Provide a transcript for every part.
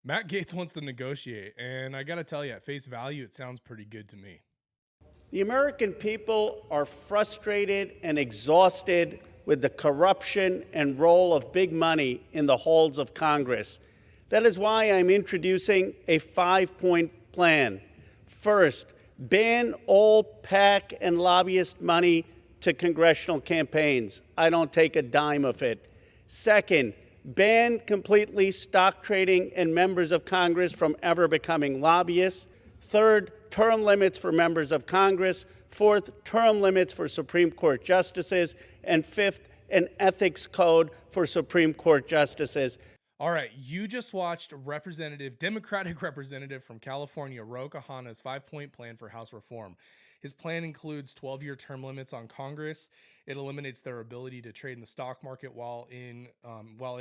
Matt Gaetz wants to negotiate, and I got to tell you, at face value, it sounds pretty good to me. The American people are frustrated and exhausted with the corruption and role of big money in the halls of Congress. That is why I'm introducing a 5-point plan. First, ban all PAC and lobbyist money to congressional campaigns. I don't take a dime of it. Second, ban completely stock trading and members of Congress from ever becoming lobbyists. Third, term limits for members of Congress. Fourth, term limits for Supreme Court justices. And fifth, an ethics code for Supreme Court justices. All right, you just watched Democratic Representative from California, Ro Khanna's 5-point plan for House reform. His plan includes 12-year term limits on Congress. It eliminates their ability to trade in the stock market while in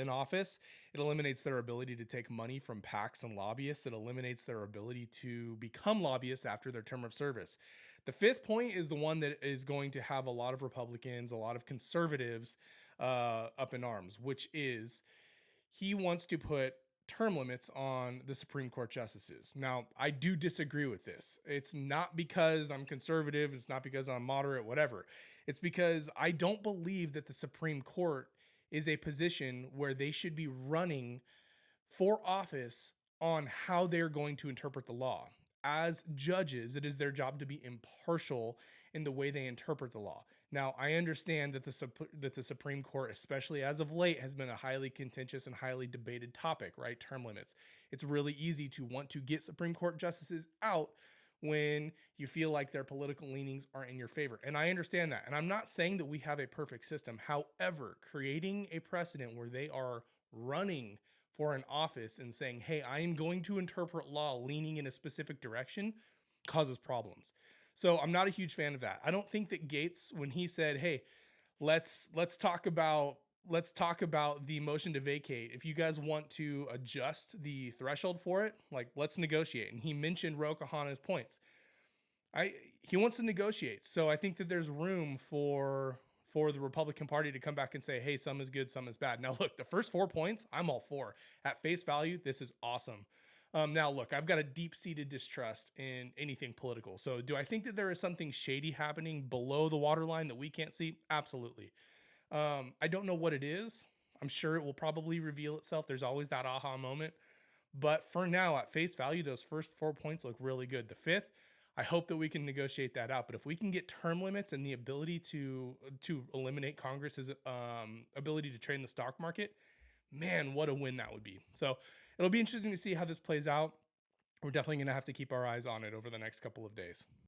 office. It eliminates their ability to take money from PACs and lobbyists. It eliminates their ability to become lobbyists after their term of service. The fifth point is the one that is going to have a lot of Republicans, a lot of conservatives up in arms, which is he wants to put term limits on the Supreme Court justices. Now, I do disagree with this. It's not because I'm conservative. It's not because I'm moderate, whatever. It's because I don't believe that the Supreme Court is a position where they should be running for office on how they're going to interpret the law. As judges, it is their job to be impartial in the way they interpret the law. Now, I understand that the Supreme Court, especially as of late, has been a highly contentious and highly debated topic, right? Term limits. It's really easy to want to get Supreme Court justices out when you feel like their political leanings aren't in your favor. And I understand that. And I'm not saying that we have a perfect system. However, creating a precedent where they are running for an office and saying, hey, I am going to interpret law leaning in a specific direction causes problems. So I'm not a huge fan of that. I don't think that Gaetz, when he said, hey, let's talk about the motion to vacate. If you guys want to adjust the threshold for it, like let's negotiate. And he mentioned Ro Khanna's points. He wants to negotiate. So I think that there's room for the Republican Party to come back and say, hey, some is good, some is bad. Now, look, the first 4 points, I'm all for. At face value, this is awesome. Now, look, I've got a deep-seated distrust in anything political. So do I think that there is something shady happening below the waterline that we can't see? Absolutely. I don't know what it is. I'm sure it will probably reveal itself. There's always that aha moment. But for now, at face value, those first 4 points look really good. The fifth, I hope that we can negotiate that out. But if we can get term limits and the ability to eliminate Congress's ability to trade in the stock market, man, what a win that would be. So it'll be interesting to see how this plays out. We're definitely going to have to keep our eyes on it over the next couple of days.